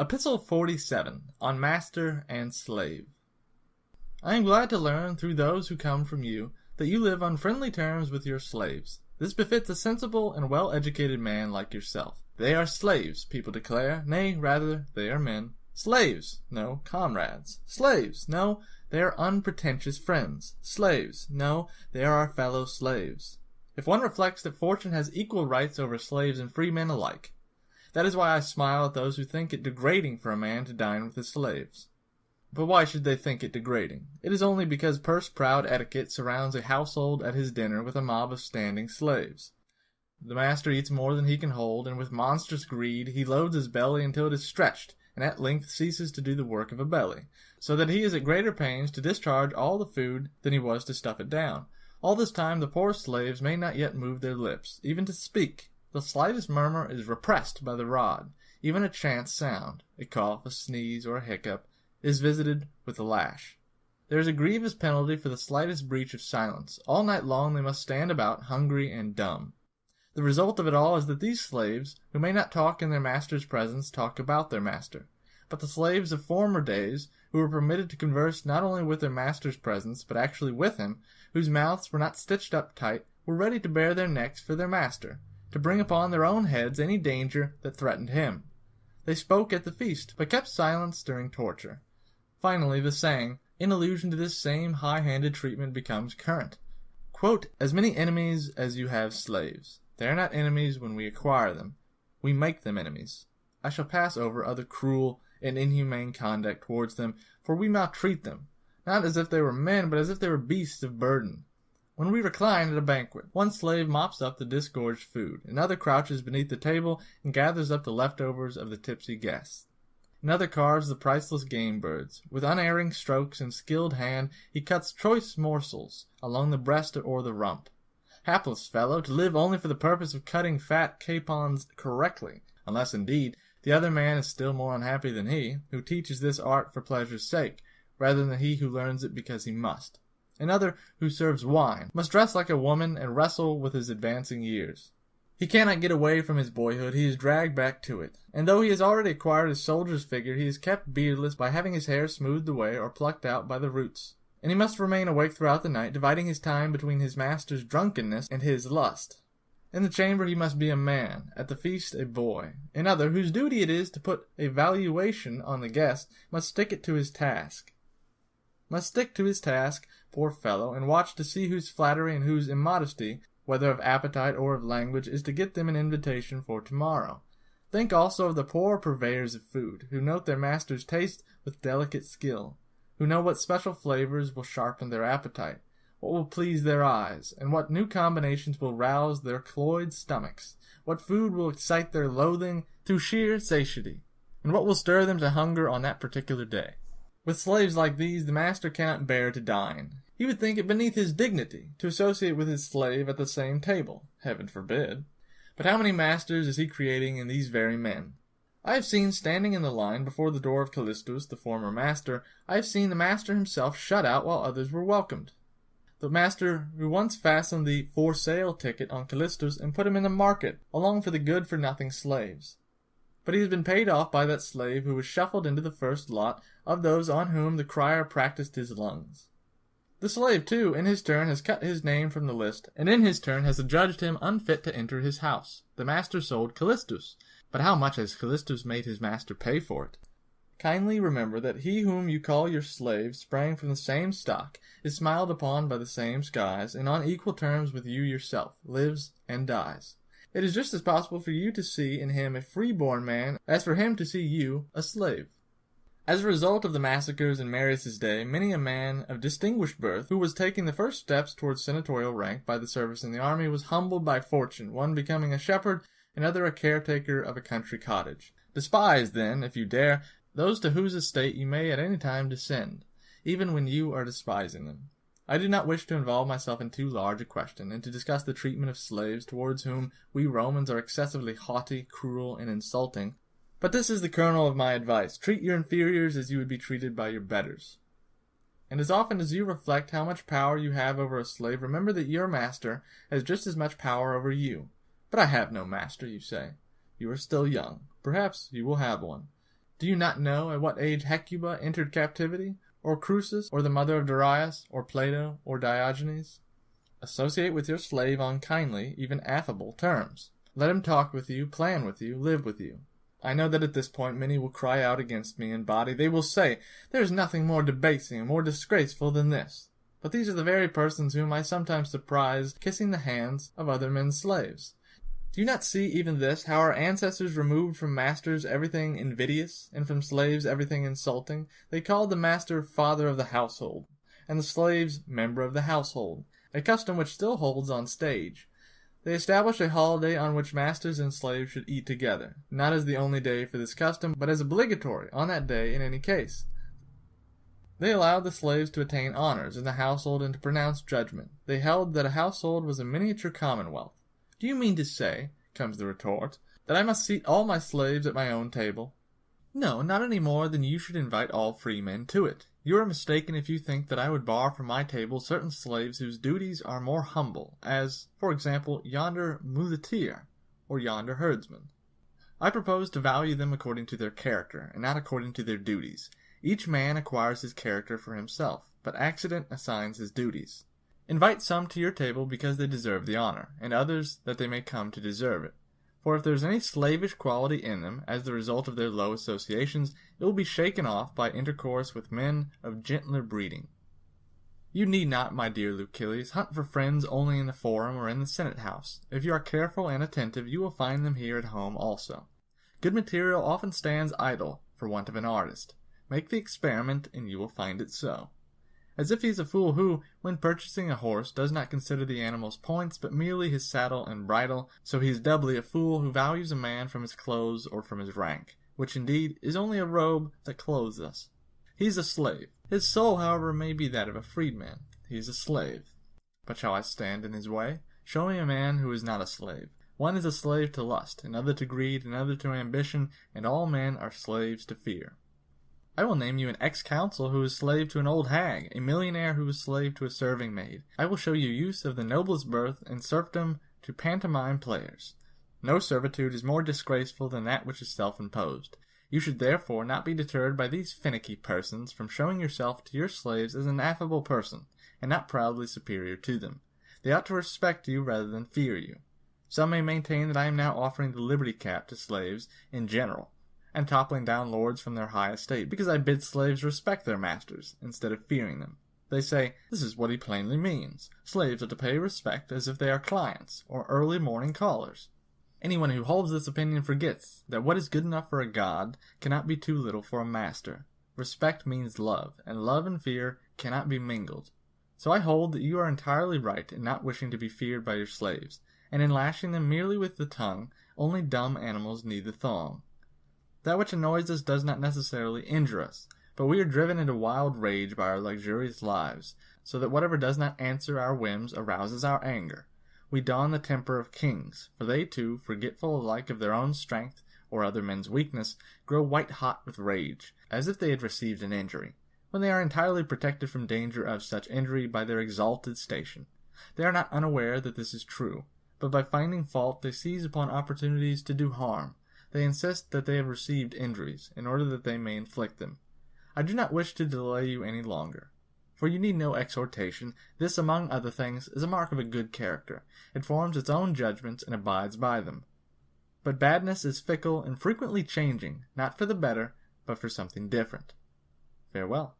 Epistle 47, on Master and Slave. I am glad to learn through those who come from you that you live on friendly terms with your slaves. This befits a sensible and well-educated man like yourself. They are slaves, people declare. Nay, rather, they are men. Slaves, no, comrades. Slaves, no, they are unpretentious friends. Slaves, no, they are our fellow slaves. If one reflects that fortune has equal rights over slaves and free men alike, that is why I smile at those who think it degrading for a man to dine with his slaves. But why should they think it degrading? It is only because purse-proud etiquette surrounds a household at his dinner with a mob of standing slaves. The master eats more than he can hold, and with monstrous greed he loads his belly until it is stretched, and at length ceases to do the work of a belly, so that he is at greater pains to discharge all the food than he was to stuff it down. All this time the poor slaves may not yet move their lips, even to speak. The slightest murmur is repressed by the rod. Even a chance sound, a cough, a sneeze, or a hiccup, is visited with the lash. There is a grievous penalty for the slightest breach of silence. All night long they must stand about, hungry and dumb. The result of it all is that these slaves, who may not talk in their master's presence, talk about their master. But the slaves of former days, who were permitted to converse not only with their master's presence, but actually with him, whose mouths were not stitched up tight, were ready to bare their necks for their master, to bring upon their own heads any danger that threatened him. They spoke at the feast, but kept silence during torture. Finally, the saying, in allusion to this same high-handed treatment, becomes current. Quote, as many enemies as you have slaves. They are not enemies when we acquire them. We make them enemies. I shall pass over other cruel and inhumane conduct towards them, for we maltreat them, not as if they were men, but as if they were beasts of burden. When we recline at a banquet, one slave mops up the disgorged food, another crouches beneath the table and gathers up the leftovers of the tipsy guests. Another carves the priceless game birds. With unerring strokes and skilled hand he cuts choice morsels along the breast or the rump. Hapless fellow, to live only for the purpose of cutting fat capons correctly, unless, indeed, the other man is still more unhappy than he, who teaches this art for pleasure's sake, rather than he who learns it because he must. Another, who serves wine, must dress like a woman and wrestle with his advancing years. He cannot get away from his boyhood, he is dragged back to it. And though he has already acquired a soldier's figure, he is kept beardless by having his hair smoothed away or plucked out by the roots. And he must remain awake throughout the night, dividing his time between his master's drunkenness and his lust. In the chamber he must be a man, at the feast a boy. Another, whose duty it is to put a valuation on the guest, must stick to his task, poor fellow, and watch to see whose flattery and whose immodesty, whether of appetite or of language, is to get them an invitation for tomorrow. Think also of the poor purveyors of food, who note their master's taste with delicate skill, who know what special flavors will sharpen their appetite, what will please their eyes, and what new combinations will rouse their cloyed stomachs, what food will excite their loathing to sheer satiety, and what will stir them to hunger on that particular day. With slaves like these, the master cannot bear to dine. He would think it beneath his dignity to associate with his slave at the same table. Heaven forbid. But how many masters is he creating in these very men? I have seen, standing in the line before the door of Callistus, the former master, I have seen the master himself shut out while others were welcomed. The master who once fastened the for sale ticket on Callistus and put him in the market, along for the good-for-nothing slaves. But he has been paid off by that slave who was shuffled into the first lot of those on whom the crier practiced his lungs. The slave, too, in his turn has cut his name from the list, and in his turn has adjudged him unfit to enter his house. The master sold Callistus, but how much has Callistus made his master pay for it? Kindly remember that he whom you call your slave sprang from the same stock, is smiled upon by the same skies, and on equal terms with you yourself, lives and dies. It is just as possible for you to see in him a free-born man as for him to see you a slave. As a result of the massacres in Marius' day, many a man of distinguished birth, who was taking the first steps towards senatorial rank by the service in the army, was humbled by fortune, one becoming a shepherd, another a caretaker of a country cottage. Despise, then, if you dare, those to whose estate you may at any time descend, even when you are despising them. I do not wish to involve myself in too large a question, and to discuss the treatment of slaves, towards whom we Romans are excessively haughty, cruel, and insulting. But this is the kernel of my advice. Treat your inferiors as you would be treated by your betters. And as often as you reflect how much power you have over a slave, remember that your master has just as much power over you. But I have no master, you say. You are still young. Perhaps you will have one. Do you not know at what age Hecuba entered captivity, or Croesus, or the mother of Darius, or Plato, or Diogenes? Associate with your slave on kindly, even affable terms. Let him talk with you, plan with you, live with you. I know that at this point many will cry out against me in body. They will say, there is nothing more debasing and more disgraceful than this. But these are the very persons whom I sometimes surprise kissing the hands of other men's slaves. Do you not see even this, how our ancestors removed from masters everything invidious, and from slaves everything insulting? They called the master father of the household, and the slaves member of the household, a custom which still holds on stage. They established a holiday on which masters and slaves should eat together, not as the only day for this custom, but as obligatory on that day in any case. They allowed the slaves to attain honors in the household and to pronounce judgment. They held that a household was a miniature commonwealth. Do you mean to say, comes the retort, that I must seat all my slaves at my own table? No, not any more than you should invite all free men to it. You are mistaken if you think that I would bar from my table certain slaves whose duties are more humble, as, for example, yonder muleteer, or yonder herdsman. I propose to value them according to their character, and not according to their duties. Each man acquires his character for himself, but accident assigns his duties. Invite some to your table because they deserve the honor, and others that they may come to deserve it. For if there is any slavish quality in them, as the result of their low associations, it will be shaken off by intercourse with men of gentler breeding. You need not, my dear Lucilius, hunt for friends only in the forum or in the Senate house. If you are careful and attentive, you will find them here at home also. Good material often stands idle for want of an artist. Make the experiment, and you will find it so. As if he is a fool who, when purchasing a horse, does not consider the animal's points, but merely his saddle and bridle, so he is doubly a fool who values a man from his clothes or from his rank, which indeed is only a robe that clothes us. He is a slave. His soul, however, may be that of a freedman. He is a slave. But shall I stand in his way? Show me a man who is not a slave. One is a slave to lust, another to greed, another to ambition, and all men are slaves to fear. I will name you an ex-consul who is slave to an old hag, a millionaire who is slave to a serving maid. I will show you use of the noblest birth and serfdom to pantomime players. No servitude is more disgraceful than that which is self-imposed. You should therefore not be deterred by these finicky persons from showing yourself to your slaves as an affable person, and not proudly superior to them. They ought to respect you rather than fear you. Some may maintain that I am now offering the liberty cap to slaves in general, and toppling down lords from their high estate, because I bid slaves respect their masters, instead of fearing them. They say, this is what he plainly means. Slaves are to pay respect as if they are clients, or early morning callers. Anyone who holds this opinion forgets that what is good enough for a god cannot be too little for a master. Respect means love, and love and fear cannot be mingled. So I hold that you are entirely right in not wishing to be feared by your slaves, and in lashing them merely with the tongue. Only dumb animals need the thong. That which annoys us does not necessarily injure us, but we are driven into wild rage by our luxurious lives, so that whatever does not answer our whims arouses our anger. We don the temper of kings, for they too, forgetful alike of their own strength or other men's weakness, grow white-hot with rage, as if they had received an injury, when they are entirely protected from danger of such injury by their exalted station. They are not unaware that this is true, but by finding fault they seize upon opportunities to do harm. They insist that they have received injuries, in order that they may inflict them. I do not wish to delay you any longer, for you need no exhortation. This, among other things, is a mark of a good character. It forms its own judgments and abides by them. But badness is fickle and frequently changing, not for the better, but for something different. Farewell.